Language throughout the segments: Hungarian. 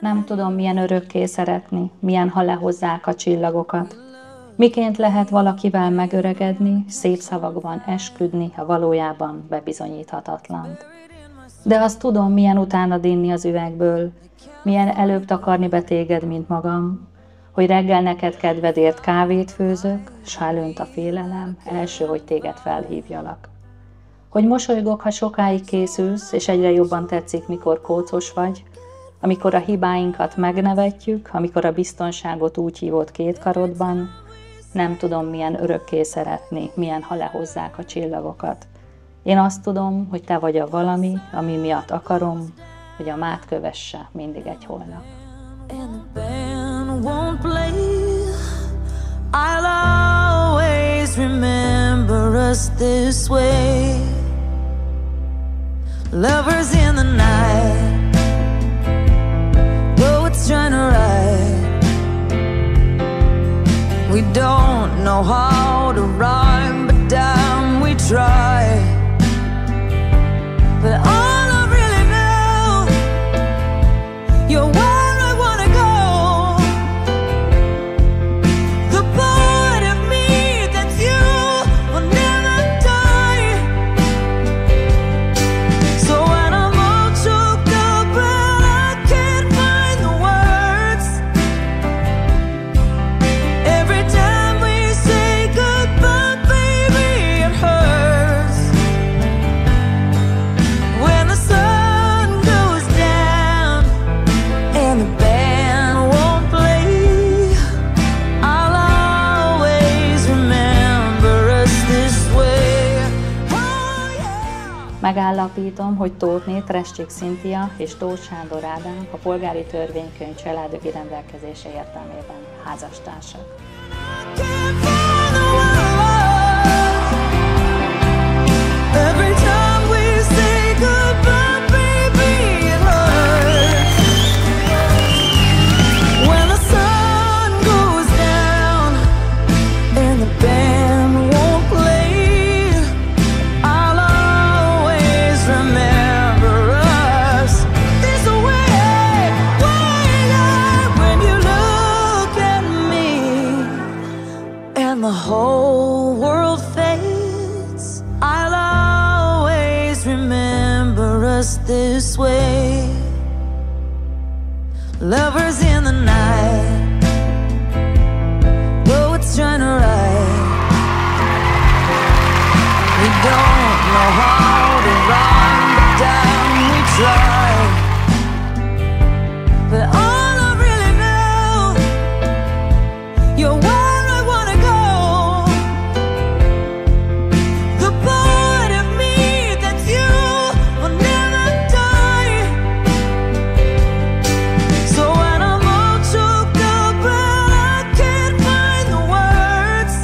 Nem tudom, milyen örökké szeretni, milyen, ha lehozzák a csillagokat. Miként lehet valakivel megöregedni, szép szavakban esküdni, ha valójában bebizonyíthatatlant. De azt tudom, milyen utánad inni az üvegből, milyen előbb takarni be téged, mint magam, hogy reggel neked kedvedért kávét főzök, s ha elönt a félelem, első, hogy téged felhívjalak. Hogy mosolygok, ha sokáig készülsz, és egyre jobban tetszik, mikor kócos vagy, amikor a hibáinkat megnevetjük, amikor a biztonságot úgy hívod két karodban, nem tudom, milyen örökké szeretni, milyen, ha lehozzák a csillagokat. Én azt tudom, hogy te vagy a valami, ami miatt akarom, hogy a mát kövesse mindig egy holnap. I'll always remember us this way. Lovers in the night, poets trying to write. We don't know how to rhyme, but damn, we try. But all I really know, you're where I wanna go. The part of me that's you will never die. So when I'm all choked up and I can't find the words, every time we say goodbye, baby, it hurts. When the sun goes down and the band won't play, I'll always remember us this way. Oh yeah. Megállapítom, hogy Tóthné, Treszcsik Szintia és Tóth Sándor Ádám a polgári törvénykönyv családjogi rendelkezése értelmében házastársak. Can't find the words. Every time we say goodbye, baby, it hurts. When the sun goes down and the band won't play, I'll always remember us this way. When you look at me and the whole world fades, I'll always remember us this way. Lovers in the night, poets trying to write. We don't know how to rhyme, but damn, we try. But all I really know, you're where I wanna go. The part of me that's you will never die. So when I'm all choked up and I can't find the words,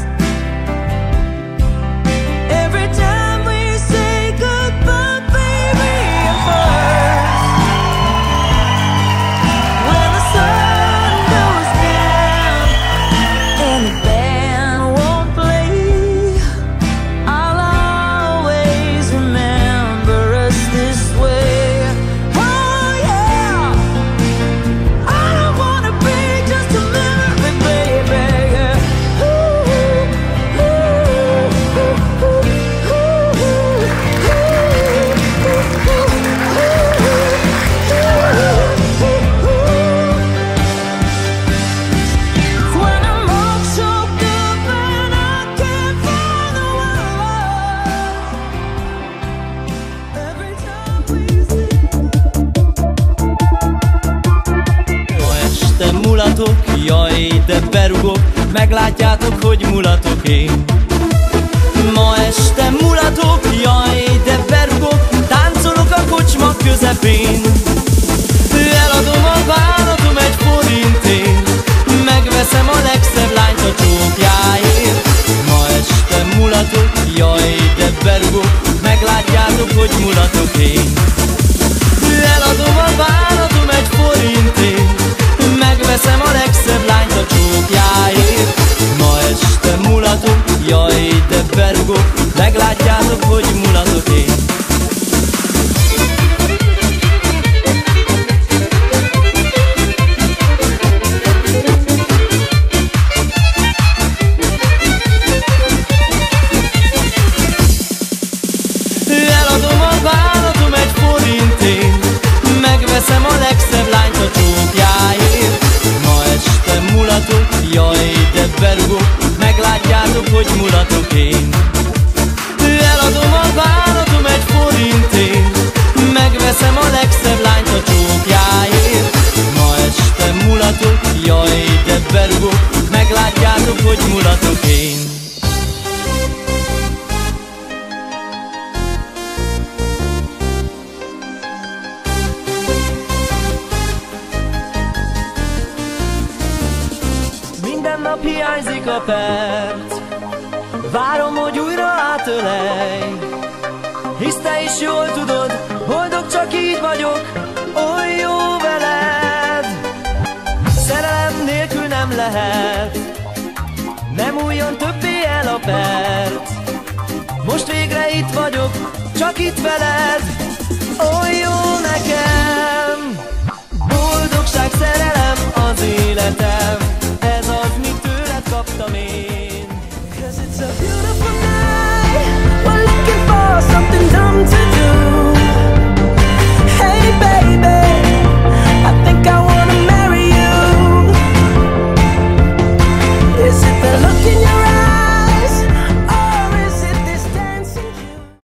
every time we say goodbye, baby, it hurts. When the sun goes down and the band won't play, I'll always remember us this way. Oh yeah, I don't wanna be just a memory, baby. Yeah. When I'm all choked up and I can't find the words, every time we Ma este mulatok, jaj, de berugok, meglátjátok, hogy mulatok én. Ma este mulatok, jaj, de berugok, táncolok a kocsma közepén. Eladom a bánatom egy forintért, megveszem a legszebb lányt a csókjáért. Ma este mulatok, jaj, de berugok, meglátjátok, hogy mulatok én. Eladom a bánatom egy forintért, megveszem a legszebb lányt a csókjáért. Ma este mulatok, jaj, de berugok, meglátjátok, hogy mulatok én. meglátjátok, hogy mulatok én. Eladom a bánatom egy forintért, megveszem a legszebb lányt a csókjáért. Ma este mulatok, jaj, de berugok, meglátjátok, hogy mulatok én. Minden nap hiányzik a perc, várom, hogy újra átölelj. Hisz te is jól tudod, boldog csak így vagyok, oly jó veled. Szerelem nélkül nem lehet, nem újjon többé el a perc. Most végre itt vagyok, csak itt veled, oly jó nekem. Boldogság, szerelem az életem, ez az, mit tőled kaptam én. 'Cause it's a beautiful night, we're looking for something